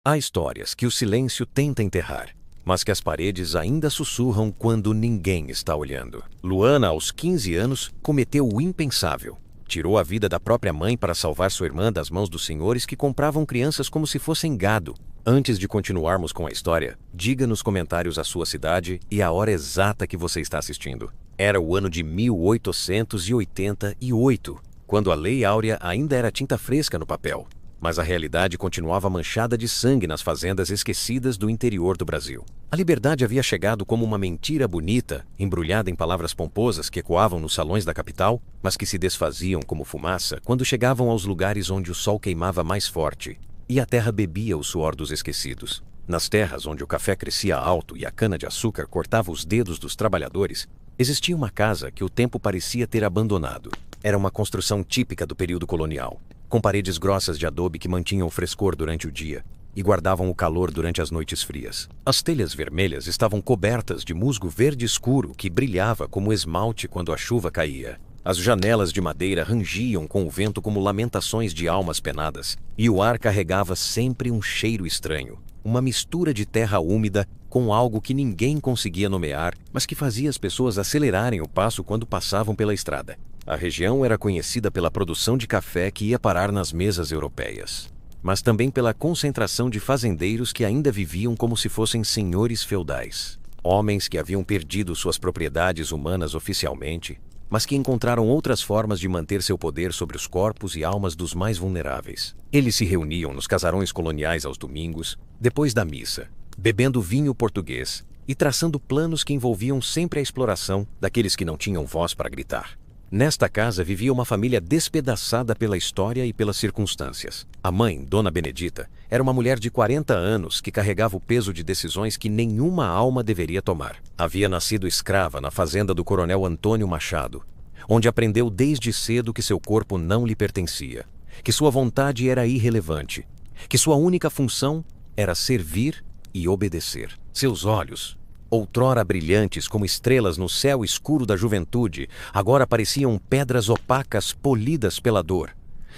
Há histórias que o silêncio tenta enterrar, mas que as paredes ainda sussurram quando ninguém está olhando. Luana, aos 15 anos, cometeu o impensável. Tirou a vida da própria mãe para salvar sua irmã das mãos dos senhores que compravam crianças como se fossem gado. Antes de continuarmos com a história, diga nos comentários a sua cidade e a hora exata que você está assistindo. Era o ano de 1888, quando a Lei Áurea ainda era tinta fresca no papel. Mas a realidade continuava manchada de sangue nas fazendas esquecidas do interior do Brasil. A liberdade havia chegado como uma mentira bonita, embrulhada em palavras pomposas que ecoavam nos salões da capital, mas que se desfaziam como fumaça quando chegavam aos lugares onde o sol queimava mais forte e a terra bebia o suor dos esquecidos. Nas terras onde o café crescia alto e a cana-de-açúcar cortava os dedos dos trabalhadores, existia uma casa que o tempo parecia ter abandonado. Era uma construção típica do período colonial, com paredes grossas de adobe que mantinham o frescor durante o dia e guardavam o calor durante as noites frias. As telhas vermelhas estavam cobertas de musgo verde escuro que brilhava como esmalte quando a chuva caía. As janelas de madeira rangiam com o vento como lamentações de almas penadas, e o ar carregava sempre um cheiro estranho, uma mistura de terra úmida com algo que ninguém conseguia nomear, mas que fazia as pessoas acelerarem o passo quando passavam pela estrada. A região era conhecida pela produção de café que ia parar nas mesas europeias, mas também pela concentração de fazendeiros que ainda viviam como se fossem senhores feudais. Homens que haviam perdido suas propriedades humanas oficialmente, mas que encontraram outras formas de manter seu poder sobre os corpos e almas dos mais vulneráveis. Eles se reuniam nos casarões coloniais aos domingos, depois da missa, bebendo vinho português e traçando planos que envolviam sempre a exploração daqueles que não tinham voz para gritar. Nesta casa vivia uma família despedaçada pela história e pelas circunstâncias. A mãe, Dona Benedita, era uma mulher de 40 anos que carregava o peso de decisões que nenhuma alma deveria tomar. Havia nascido escrava na fazenda do coronel Antônio Machado, onde aprendeu desde cedo que seu corpo não lhe pertencia, que sua vontade era irrelevante, que sua única função era servir e obedecer. Seus olhos, outrora brilhantes como estrelas no céu escuro da juventude, agora pareciam pedras opacas polidas pela dor.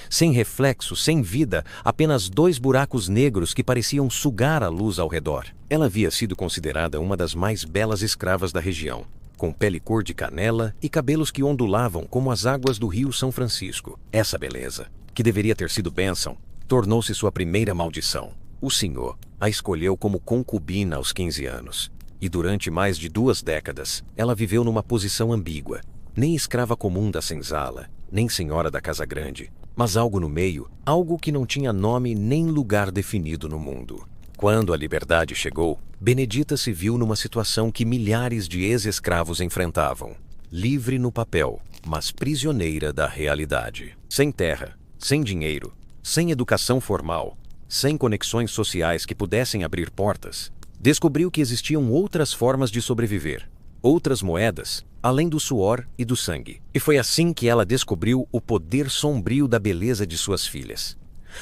Sem reflexo, sem vida, apenas 2 buracos negros que pareciam sugar a luz ao redor. Ela havia sido considerada uma das mais belas escravas da região, com pele cor de canela e cabelos que ondulavam como as águas do rio São Francisco. Essa beleza, que deveria ter sido bênção, tornou-se sua primeira maldição. O senhor a escolheu como concubina aos 15 anos. E durante mais de 2 décadas, ela viveu numa posição ambígua. Nem escrava comum da senzala, nem senhora da casa grande, mas algo no meio, algo que não tinha nome nem lugar definido no mundo. Quando a liberdade chegou, Benedita se viu numa situação que milhares de ex-escravos enfrentavam. Livre no papel, mas prisioneira da realidade. Sem terra, sem dinheiro, sem educação formal, sem conexões sociais que pudessem abrir portas, descobriu que existiam outras formas de sobreviver, outras moedas, além do suor e do sangue. E foi assim que ela descobriu o poder sombrio da beleza de suas filhas.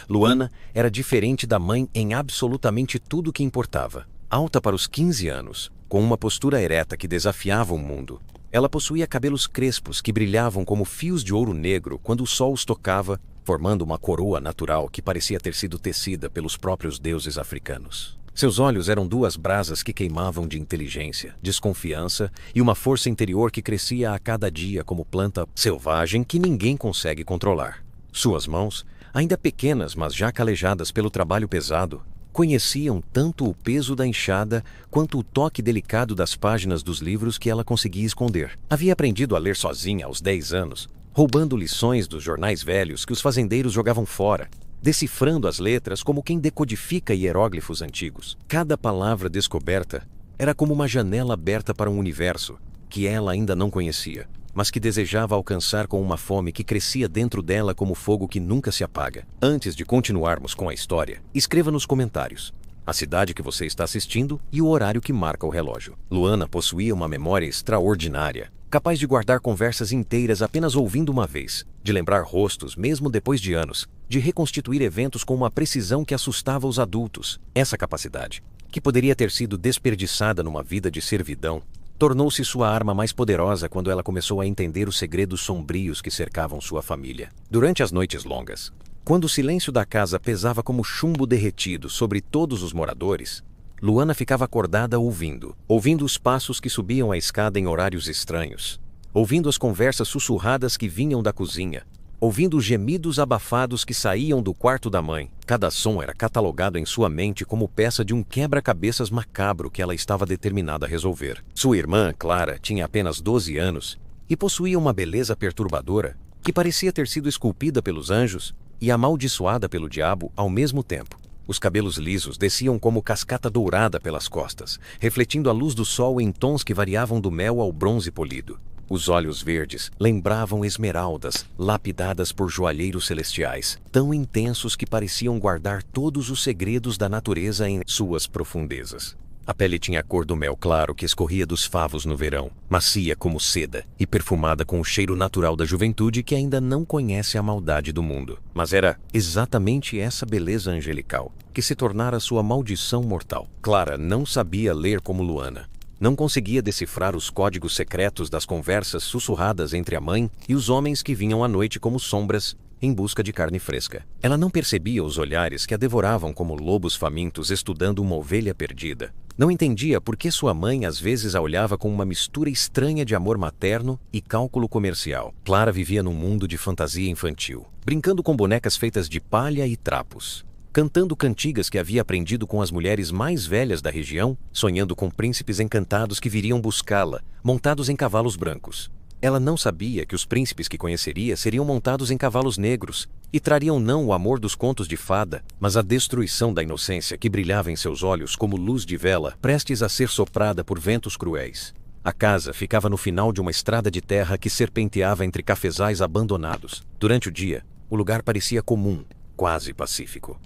Luana era diferente da mãe em absolutamente tudo que importava. Alta para os 15 anos, com uma postura ereta que desafiava o mundo, ela possuía cabelos crespos que brilhavam como fios de ouro negro quando o sol os tocava, formando uma coroa natural que parecia ter sido tecida pelos próprios deuses africanos. Seus olhos eram 2 brasas que queimavam de inteligência, desconfiança e uma força interior que crescia a cada dia como planta selvagem que ninguém consegue controlar. Suas mãos, ainda pequenas mas já calejadas pelo trabalho pesado, conheciam tanto o peso da enxada quanto o toque delicado das páginas dos livros que ela conseguia esconder. Havia aprendido a ler sozinha aos 10 anos, roubando lições dos jornais velhos que os fazendeiros jogavam fora, decifrando as letras como quem decodifica hieróglifos antigos. Cada palavra descoberta era como uma janela aberta para um universo que ela ainda não conhecia, mas que desejava alcançar com uma fome que crescia dentro dela como fogo que nunca se apaga. Antes de continuarmos com a história, escreva nos comentários a cidade que você está assistindo e o horário que marca o relógio. Luana possuía uma memória extraordinária, capaz de guardar conversas inteiras apenas ouvindo uma vez, de lembrar rostos mesmo depois de anos, de reconstituir eventos com uma precisão que assustava os adultos. Essa capacidade, que poderia ter sido desperdiçada numa vida de servidão, tornou-se sua arma mais poderosa quando ela começou a entender os segredos sombrios que cercavam sua família. Durante as noites longas, Quando o silêncio da casa pesava como chumbo derretido sobre todos os moradores, Luana ficava acordada ouvindo os passos que subiam a escada em horários estranhos, ouvindo as conversas sussurradas que vinham da cozinha, ouvindo os gemidos abafados que saíam do quarto da mãe. Cada som era catalogado em sua mente como peça de um quebra-cabeças macabro que ela estava determinada a resolver. Sua irmã, Clara, tinha apenas 12 anos e possuía uma beleza perturbadora que parecia ter sido esculpida pelos anjos e amaldiçoada pelo diabo ao mesmo tempo. Os cabelos lisos desciam como cascata dourada pelas costas, refletindo a luz do sol em tons que variavam do mel ao bronze polido. Os olhos verdes lembravam esmeraldas lapidadas por joalheiros celestiais, tão intensos que pareciam guardar todos os segredos da natureza em suas profundezas. A pele tinha a cor do mel claro que escorria dos favos no verão, macia como seda e perfumada com o cheiro natural da juventude que ainda não conhece a maldade do mundo. Mas era exatamente essa beleza angelical que se tornara sua maldição mortal. Clara não sabia ler como Luana. Não conseguia decifrar os códigos secretos das conversas sussurradas entre a mãe e os homens que vinham à noite como sombras em busca de carne fresca. Ela não percebia os olhares que a devoravam como lobos famintos estudando uma ovelha perdida. Não entendia por que sua mãe às vezes a olhava com uma mistura estranha de amor materno e cálculo comercial. Clara vivia num mundo de fantasia infantil, brincando com bonecas feitas de palha e trapos, cantando cantigas que havia aprendido com as mulheres mais velhas da região, sonhando com príncipes encantados que viriam buscá-la, montados em cavalos brancos. Ela não sabia que os príncipes que conheceria seriam montados em cavalos negros e trariam não o amor dos contos de fada, mas a destruição da inocência que brilhava em seus olhos como luz de vela prestes a ser soprada por ventos cruéis. A casa ficava no final de uma estrada de terra que serpenteava entre cafezais abandonados. Durante o dia, o lugar parecia comum, quase pacífico.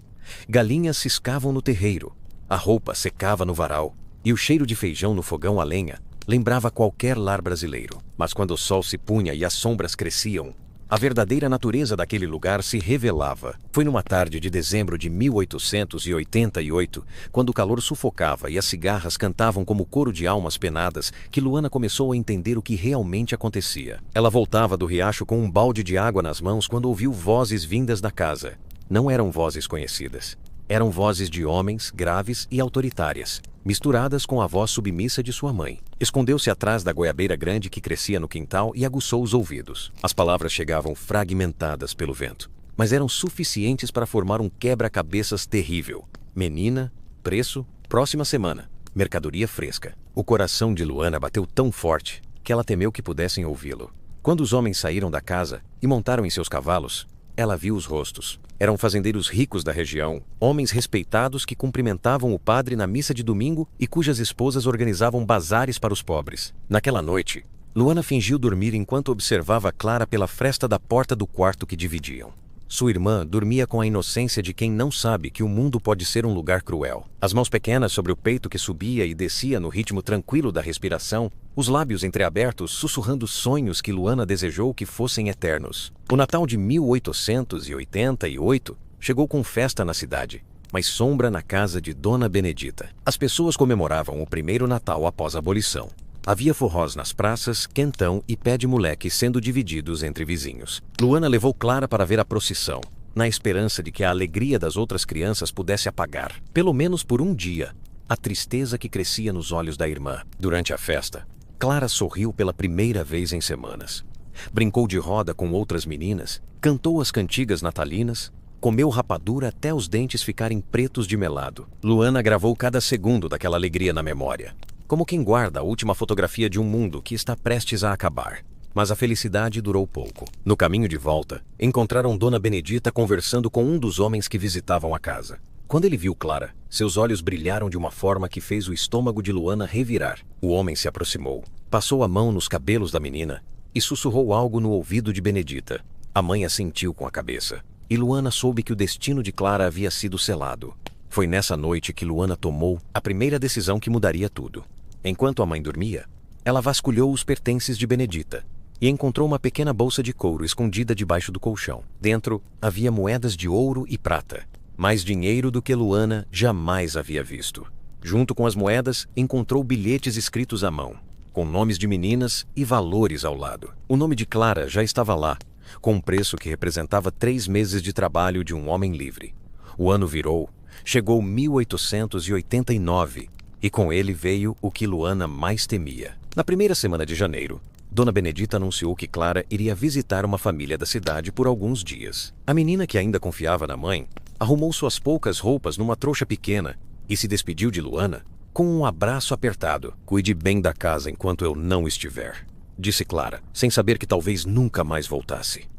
Galinhas ciscavam no terreiro, a roupa secava no varal e o cheiro de feijão no fogão a lenha lembrava qualquer lar brasileiro. Mas quando o sol se punha e as sombras cresciam, a verdadeira natureza daquele lugar se revelava. Foi numa tarde de dezembro de 1888, quando o calor sufocava e as cigarras cantavam como coro de almas penadas, que Luana começou a entender o que realmente acontecia. Ela voltava do riacho com um balde de água nas mãos quando ouviu vozes vindas da casa. Não eram vozes conhecidas. Eram vozes de homens graves e autoritárias, misturadas com a voz submissa de sua mãe. Escondeu-se atrás da goiabeira grande que crescia no quintal e aguçou os ouvidos. As palavras chegavam fragmentadas pelo vento, mas eram suficientes para formar um quebra-cabeças terrível. Menina, preço, próxima semana, mercadoria fresca. O coração de Luana bateu tão forte que ela temeu que pudessem ouvi-lo. Quando os homens saíram da casa e montaram em seus cavalos, ela viu os rostos. Eram fazendeiros ricos da região, homens respeitados que cumprimentavam o padre na missa de domingo e cujas esposas organizavam bazares para os pobres. Naquela noite, Luana fingiu dormir enquanto observava Clara pela fresta da porta do quarto que dividiam. Sua irmã dormia com a inocência de quem não sabe que o mundo pode ser um lugar cruel. As mãos pequenas sobre o peito que subia e descia no ritmo tranquilo da respiração, os lábios entreabertos sussurrando sonhos que Luana desejou que fossem eternos. O Natal de 1888 chegou com festa na cidade, mas sombra na casa de Dona Benedita. As pessoas comemoravam o primeiro Natal após a abolição. Havia forrós nas praças, quentão e pé de moleque sendo divididos entre vizinhos. Luana levou Clara para ver a procissão, na esperança de que a alegria das outras crianças pudesse apagar, pelo menos por um dia, a tristeza que crescia nos olhos da irmã. Durante a festa, Clara sorriu pela primeira vez em semanas. Brincou de roda com outras meninas, cantou as cantigas natalinas, comeu rapadura até os dentes ficarem pretos de melado. Luana gravou cada segundo daquela alegria na memória, como quem guarda a última fotografia de um mundo que está prestes a acabar. Mas a felicidade durou pouco. No caminho de volta, encontraram Dona Benedita conversando com um dos homens que visitavam a casa. Quando ele viu Clara, seus olhos brilharam de uma forma que fez o estômago de Luana revirar. O homem se aproximou, passou a mão nos cabelos da menina e sussurrou algo no ouvido de Benedita. A mãe assentiu com a cabeça, e Luana soube que o destino de Clara havia sido selado. Foi nessa noite que Luana tomou a primeira decisão que mudaria tudo. Enquanto a mãe dormia, ela vasculhou os pertences de Benedita e encontrou uma pequena bolsa de couro escondida debaixo do colchão. Dentro havia moedas de ouro e prata, mais dinheiro do que Luana jamais havia visto. Junto com as moedas, encontrou bilhetes escritos à mão, com nomes de meninas e valores ao lado. O nome de Clara já estava lá, com um preço que representava 3 meses de trabalho de um homem livre. O ano virou, chegou 1889, e com ele veio o que Luana mais temia. Na primeira semana de janeiro, Dona Benedita anunciou que Clara iria visitar uma família da cidade por alguns dias. A menina, que ainda confiava na mãe, arrumou suas poucas roupas numa trouxa pequena e se despediu de Luana com um abraço apertado. "Cuide bem da casa enquanto eu não estiver", disse Clara, sem saber que talvez nunca mais voltasse.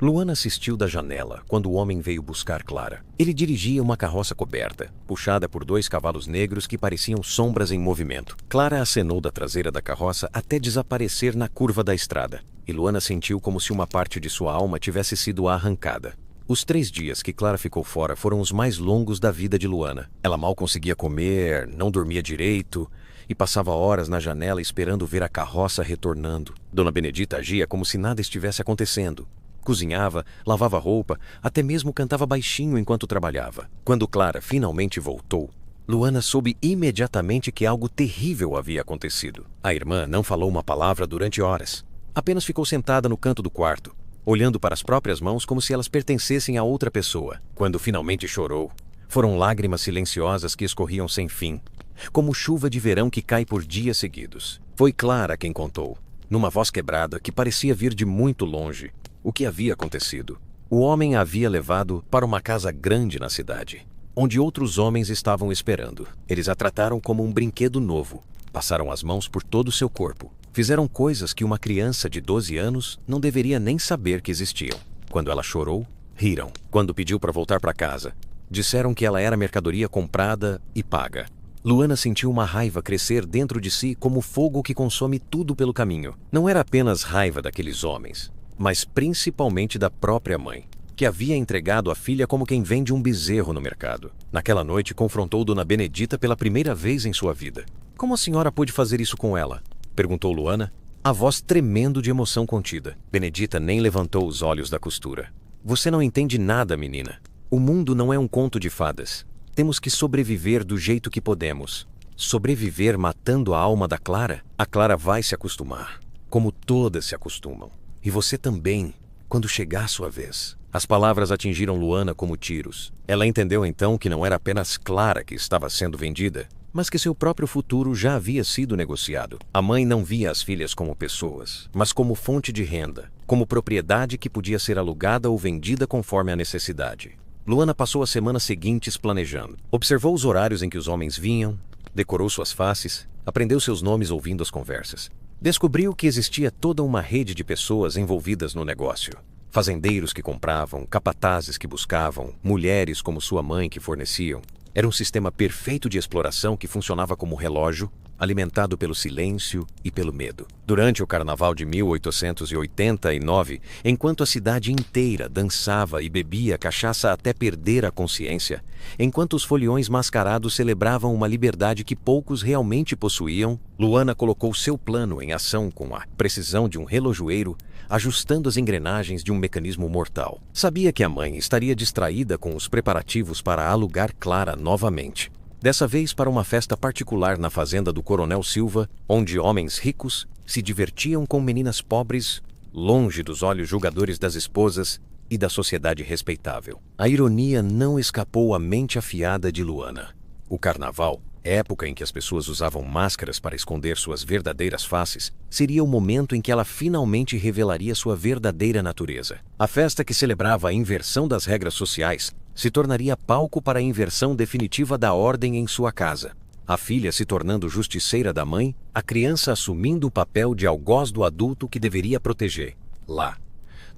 Luana assistiu da janela quando o homem veio buscar Clara. Ele dirigia uma carroça coberta, puxada por 2 cavalos negros que pareciam sombras em movimento. Clara acenou da traseira da carroça até desaparecer na curva da estrada, e Luana sentiu como se uma parte de sua alma tivesse sido arrancada. Os 3 dias que Clara ficou fora foram os mais longos da vida de Luana. Ela mal conseguia comer, não dormia direito e passava horas na janela esperando ver a carroça retornando. Dona Benedita agia como se nada estivesse acontecendo. Cozinhava, lavava roupa, até mesmo cantava baixinho enquanto trabalhava. Quando Clara finalmente voltou, Luana soube imediatamente que algo terrível havia acontecido. A irmã não falou uma palavra durante horas. Apenas ficou sentada no canto do quarto, olhando para as próprias mãos como se elas pertencessem a outra pessoa. Quando finalmente chorou, foram lágrimas silenciosas que escorriam sem fim, como chuva de verão que cai por dias seguidos. Foi Clara quem contou, numa voz quebrada que parecia vir de muito longe, o que havia acontecido. O homem a havia levado para uma casa grande na cidade, onde outros homens estavam esperando. Eles a trataram como um brinquedo novo, passaram as mãos por todo o seu corpo, fizeram coisas que uma criança de 12 anos não deveria nem saber que existiam. Quando ela chorou, riram. Quando pediu para voltar para casa, disseram que ela era mercadoria comprada e paga. Luana sentiu uma raiva crescer dentro de si como fogo que consome tudo pelo caminho. Não era apenas raiva daqueles homens, mas principalmente da própria mãe, que havia entregado a filha como quem vende um bezerro no mercado. Naquela noite, confrontou Dona Benedita pela primeira vez em sua vida. "Como a senhora pôde fazer isso com ela?" perguntou Luana, a voz tremendo de emoção contida. Benedita nem levantou os olhos da costura. "Você não entende nada, menina. O mundo não é um conto de fadas. Temos que sobreviver do jeito que podemos. Sobreviver matando a alma da Clara? A Clara vai se acostumar, como todas se acostumam. E você também, quando chegar a sua vez." As palavras atingiram Luana como tiros. Ela entendeu então que não era apenas Clara que estava sendo vendida, mas que seu próprio futuro já havia sido negociado. A mãe não via as filhas como pessoas, mas como fonte de renda, como propriedade que podia ser alugada ou vendida conforme a necessidade. Luana passou as semanas seguintes planejando. Observou os horários em que os homens vinham, decorou suas faces, aprendeu seus nomes ouvindo as conversas. Descobriu que existia toda uma rede de pessoas envolvidas no negócio. Fazendeiros que compravam, capatazes que buscavam, mulheres como sua mãe que forneciam. Era um sistema perfeito de exploração que funcionava como relógio, alimentado pelo silêncio e pelo medo. Durante o carnaval de 1889, enquanto a cidade inteira dançava e bebia cachaça até perder a consciência, enquanto os foliões mascarados celebravam uma liberdade que poucos realmente possuíam, Luana colocou seu plano em ação com a precisão de um relojoeiro, ajustando as engrenagens de um mecanismo mortal. Sabia que a mãe estaria distraída com os preparativos para alugar Clara novamente. Dessa vez para uma festa particular na fazenda do Coronel Silva, onde homens ricos se divertiam com meninas pobres, longe dos olhos julgadores das esposas e da sociedade respeitável. A ironia não escapou à mente afiada de Luana. O carnaval, época em que as pessoas usavam máscaras para esconder suas verdadeiras faces, seria o momento em que ela finalmente revelaria sua verdadeira natureza. A festa que celebrava a inversão das regras sociais se tornaria palco para a inversão definitiva da ordem em sua casa. A filha se tornando justiceira da mãe, a criança assumindo o papel de algoz do adulto que deveria proteger. Lá,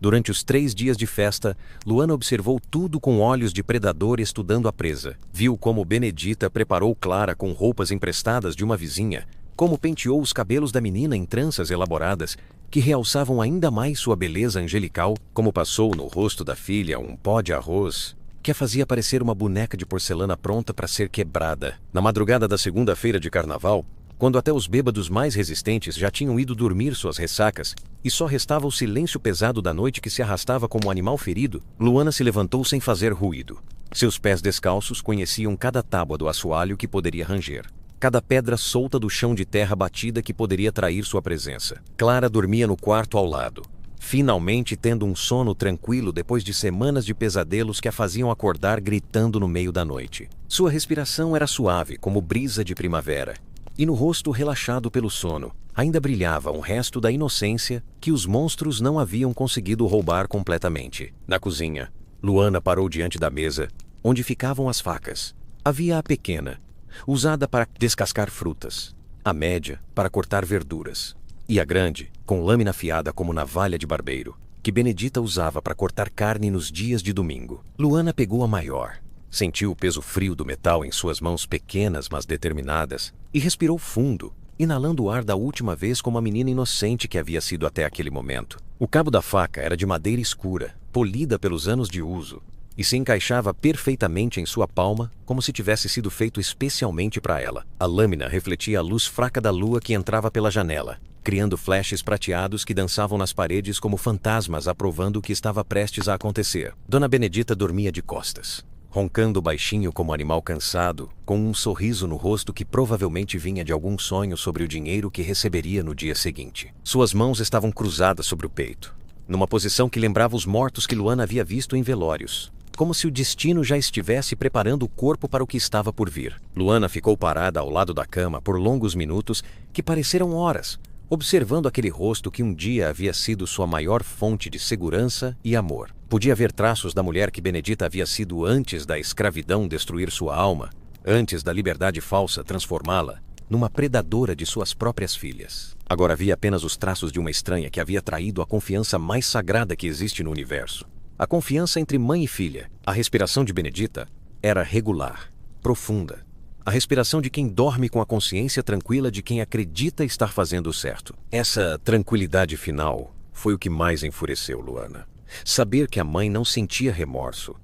durante os 3 dias de festa, Luana observou tudo com olhos de predador estudando a presa. Viu como Benedita preparou Clara com roupas emprestadas de uma vizinha, como penteou os cabelos da menina em tranças elaboradas, que realçavam ainda mais sua beleza angelical, como passou no rosto da filha um pó de arroz, que a fazia parecer uma boneca de porcelana pronta para ser quebrada. Na madrugada da segunda-feira de carnaval, quando até os bêbados mais resistentes já tinham ido dormir suas ressacas, e só restava o silêncio pesado da noite que se arrastava como um animal ferido, Luana se levantou sem fazer ruído. Seus pés descalços conheciam cada tábua do assoalho que poderia ranger, cada pedra solta do chão de terra batida que poderia trair sua presença. Clara dormia no quarto ao lado, finalmente tendo um sono tranquilo depois de semanas de pesadelos que a faziam acordar gritando no meio da noite. Sua respiração era suave como brisa de primavera, e no rosto relaxado pelo sono ainda brilhava um resto da inocência que os monstros não haviam conseguido roubar completamente. Na cozinha, Luana parou diante da mesa, onde ficavam as facas. Havia a pequena, usada para descascar frutas, a média para cortar verduras, e a grande, com lâmina afiada como navalha de barbeiro, que Benedita usava para cortar carne nos dias de domingo. Luana pegou a maior, sentiu o peso frio do metal em suas mãos pequenas mas determinadas e respirou fundo, inalando o ar da última vez como a menina inocente que havia sido até aquele momento. O cabo da faca era de madeira escura, polida pelos anos de uso, e se encaixava perfeitamente em sua palma, como se tivesse sido feito especialmente para ela. A lâmina refletia a luz fraca da lua que entrava pela janela, criando flashes prateados que dançavam nas paredes como fantasmas aprovando o que estava prestes a acontecer. Dona Benedita dormia de costas, roncando baixinho como um animal cansado, com um sorriso no rosto que provavelmente vinha de algum sonho sobre o dinheiro que receberia no dia seguinte. Suas mãos estavam cruzadas sobre o peito, numa posição que lembrava os mortos que Luana havia visto em velórios, como se o destino já estivesse preparando o corpo para o que estava por vir. Luana ficou parada ao lado da cama por longos minutos que pareceram horas, observando aquele rosto que um dia havia sido sua maior fonte de segurança e amor. Podia ver traços da mulher que Benedita havia sido antes da escravidão destruir sua alma, antes da liberdade falsa transformá-la numa predadora de suas próprias filhas. Agora havia apenas os traços de uma estranha que havia traído a confiança mais sagrada que existe no universo. A confiança entre mãe e filha. A respiração de Benedita era regular, profunda. A respiração de quem dorme com a consciência tranquila de quem acredita estar fazendo o certo. Essa tranquilidade final foi o que mais enfureceu Luana. Saber que a mãe não sentia remorso,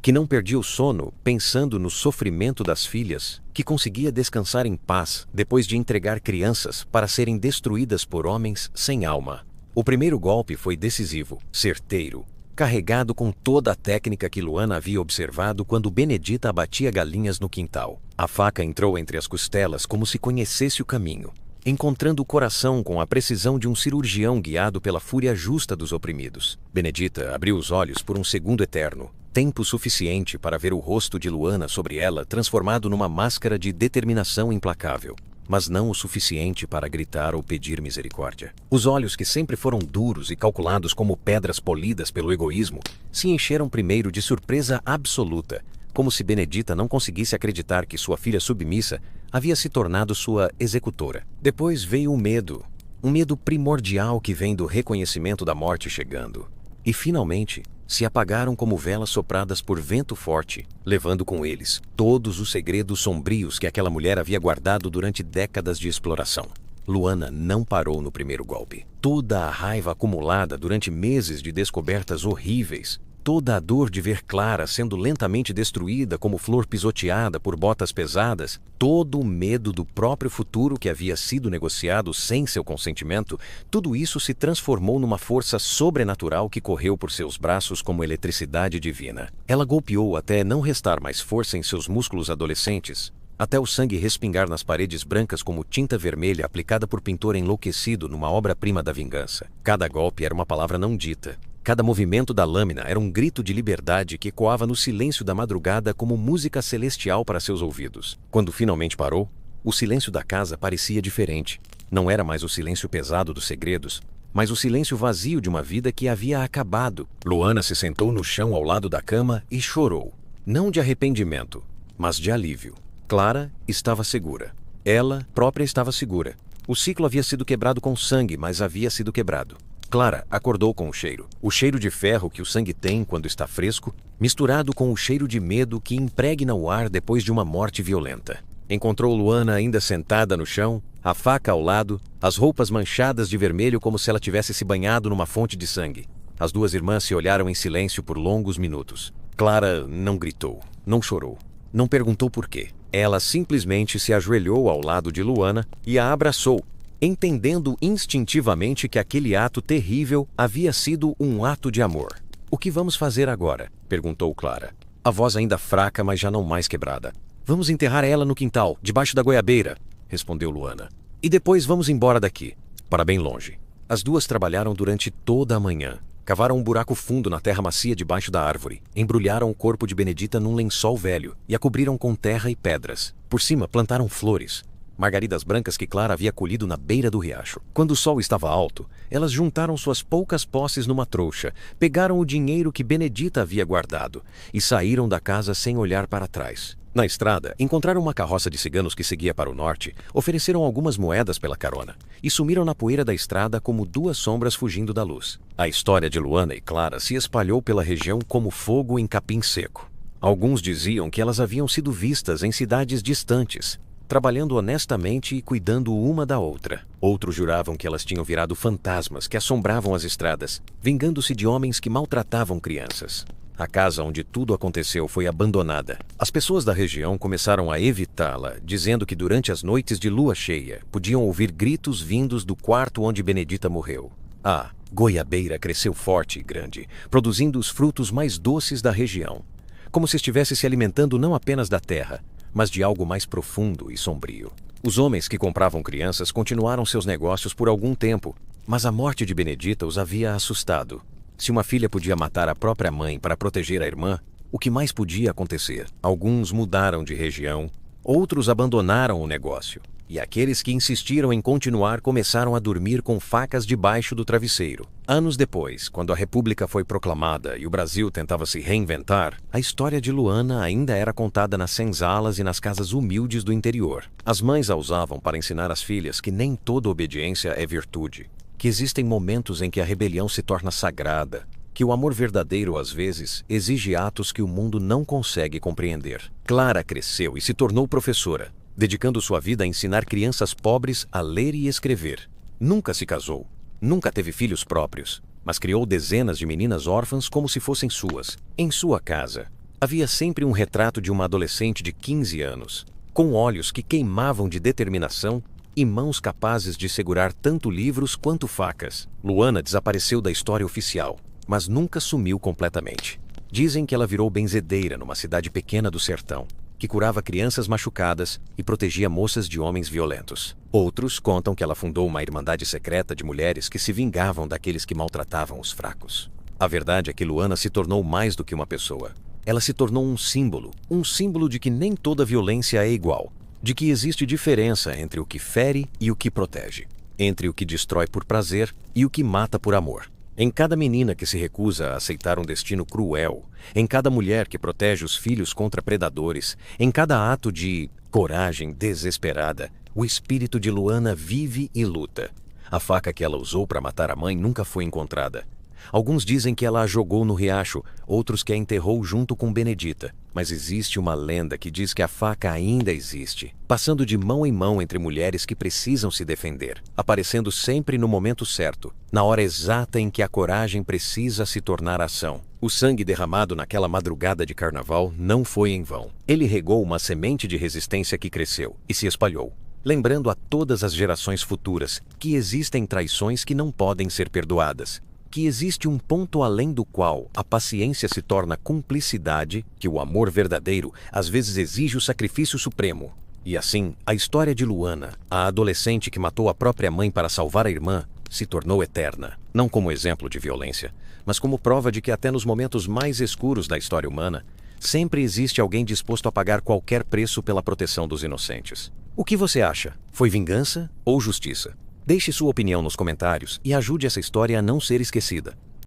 que não perdia o sono pensando no sofrimento das filhas, que conseguia descansar em paz depois de entregar crianças para serem destruídas por homens sem alma. O primeiro golpe foi decisivo, certeiro, carregado com toda a técnica que Luana havia observado quando Benedita abatia galinhas no quintal. A faca entrou entre as costelas como se conhecesse o caminho, encontrando o coração com a precisão de um cirurgião guiado pela fúria justa dos oprimidos. Benedita abriu os olhos por um segundo eterno, tempo suficiente para ver o rosto de Luana sobre ela transformado numa máscara de determinação implacável, mas não o suficiente para gritar ou pedir misericórdia. Os olhos, que sempre foram duros e calculados como pedras polidas pelo egoísmo, se encheram primeiro de surpresa absoluta, como se Benedita não conseguisse acreditar que sua filha submissa havia se tornado sua executora. Depois veio o medo, um medo primordial que vem do reconhecimento da morte chegando. E finalmente se apagaram como velas sopradas por vento forte, levando com eles todos os segredos sombrios que aquela mulher havia guardado durante décadas de exploração. Luana não parou no primeiro golpe. Toda a raiva acumulada durante meses de descobertas horríveis, toda a dor de ver Clara sendo lentamente destruída como flor pisoteada por botas pesadas, todo o medo do próprio futuro que havia sido negociado sem seu consentimento, tudo isso se transformou numa força sobrenatural que correu por seus braços como eletricidade divina. Ela golpeou até não restar mais força em seus músculos adolescentes, até o sangue respingar nas paredes brancas como tinta vermelha aplicada por pintor enlouquecido numa obra-prima da vingança. Cada golpe era uma palavra não dita. Cada movimento da lâmina era um grito de liberdade que ecoava no silêncio da madrugada como música celestial para seus ouvidos. Quando finalmente parou, o silêncio da casa parecia diferente. Não era mais o silêncio pesado dos segredos, mas o silêncio vazio de uma vida que havia acabado. Luana se sentou no chão ao lado da cama e chorou. Não de arrependimento, mas de alívio. Clara estava segura. Ela própria estava segura. O ciclo havia sido quebrado com sangue, mas havia sido quebrado. Clara acordou com o cheiro de ferro que o sangue tem quando está fresco, misturado com o cheiro de medo que impregna o ar depois de uma morte violenta. Encontrou Luana ainda sentada no chão, a faca ao lado, as roupas manchadas de vermelho como se ela tivesse se banhado numa fonte de sangue. As duas irmãs se olharam em silêncio por longos minutos. Clara não gritou, não chorou, não perguntou por quê. Ela simplesmente se ajoelhou ao lado de Luana e a abraçou, entendendo instintivamente que aquele ato terrível havia sido um ato de amor. "O que vamos fazer agora?" perguntou Clara, a voz ainda fraca, mas já não mais quebrada. "Vamos enterrar ela no quintal, debaixo da goiabeira", respondeu Luana. "E depois vamos embora daqui, para bem longe. As duas trabalharam durante toda a manhã. Cavaram um buraco fundo na terra macia debaixo da árvore, embrulharam o corpo de Benedita num lençol velho e a cobriram com terra e pedras. Por cima plantaram flores, margaridas brancas que Clara havia colhido na beira do riacho. Quando o sol estava alto, elas juntaram suas poucas posses numa trouxa, pegaram o dinheiro que Benedita havia guardado e saíram da casa sem olhar para trás. Na estrada, encontraram uma carroça de ciganos que seguia para o norte, ofereceram algumas moedas pela carona e sumiram na poeira da estrada como duas sombras fugindo da luz. A história de Luana e Clara se espalhou pela região como fogo em capim seco. Alguns diziam que elas haviam sido vistas em cidades distantes, trabalhando honestamente e cuidando uma da outra. Outros juravam que elas tinham virado fantasmas que assombravam as estradas, vingando-se de homens que maltratavam crianças. A casa onde tudo aconteceu foi abandonada. As pessoas da região começaram a evitá-la, dizendo que durante as noites de lua cheia podiam ouvir gritos vindos do quarto onde Benedita morreu. A goiabeira cresceu forte e grande, produzindo os frutos mais doces da região, como se estivesse se alimentando não apenas da terra, mas de algo mais profundo e sombrio. Os homens que compravam crianças continuaram seus negócios por algum tempo, mas a morte de Benedita os havia assustado. Se uma filha podia matar a própria mãe para proteger a irmã, o que mais podia acontecer? Alguns mudaram de região, outros abandonaram o negócio, e aqueles que insistiram em continuar começaram a dormir com facas debaixo do travesseiro. Anos depois, quando a República foi proclamada e o Brasil tentava se reinventar, a história de Luana ainda era contada nas senzalas e nas casas humildes do interior. As mães a usavam para ensinar às filhas que nem toda obediência é virtude, que existem momentos em que a rebelião se torna sagrada, que o amor verdadeiro, às vezes, exige atos que o mundo não consegue compreender. Clara cresceu e se tornou professora, dedicando sua vida a ensinar crianças pobres a ler e escrever. Nunca se casou, nunca teve filhos próprios, mas criou dezenas de meninas órfãs como se fossem suas. Em sua casa, havia sempre um retrato de uma adolescente de 15 anos, com olhos que queimavam de determinação e mãos capazes de segurar tanto livros quanto facas. Luana desapareceu da história oficial, mas nunca sumiu completamente. Dizem que ela virou benzedeira numa cidade pequena do sertão, que curava crianças machucadas e protegia moças de homens violentos. Outros contam que ela fundou uma irmandade secreta de mulheres que se vingavam daqueles que maltratavam os fracos. A verdade é que Luana se tornou mais do que uma pessoa. Ela se tornou um símbolo de que nem toda violência é igual, de que existe diferença entre o que fere e o que protege, entre o que destrói por prazer e o que mata por amor. Em cada menina que se recusa a aceitar um destino cruel, em cada mulher que protege os filhos contra predadores, em cada ato de coragem desesperada, o espírito de Luana vive e luta. A faca que ela usou para matar a mãe nunca foi encontrada. Alguns dizem que ela a jogou no riacho, outros que a enterrou junto com Benedita. Mas existe uma lenda que diz que a faca ainda existe, passando de mão em mão entre mulheres que precisam se defender, aparecendo sempre no momento certo, na hora exata em que a coragem precisa se tornar ação. O sangue derramado naquela madrugada de carnaval não foi em vão. Ele regou uma semente de resistência que cresceu e se espalhou, lembrando a todas as gerações futuras que existem traições que não podem ser perdoadas, que existe um ponto além do qual a paciência se torna cumplicidade, que o amor verdadeiro às vezes exige o sacrifício supremo. E assim, a história de Luana, a adolescente que matou a própria mãe para salvar a irmã, se tornou eterna. Não como exemplo de violência, mas como prova de que até nos momentos mais escuros da história humana, sempre existe alguém disposto a pagar qualquer preço pela proteção dos inocentes. O que você acha? Foi vingança ou justiça? Deixe sua opinião nos comentários e ajude essa história a não ser esquecida.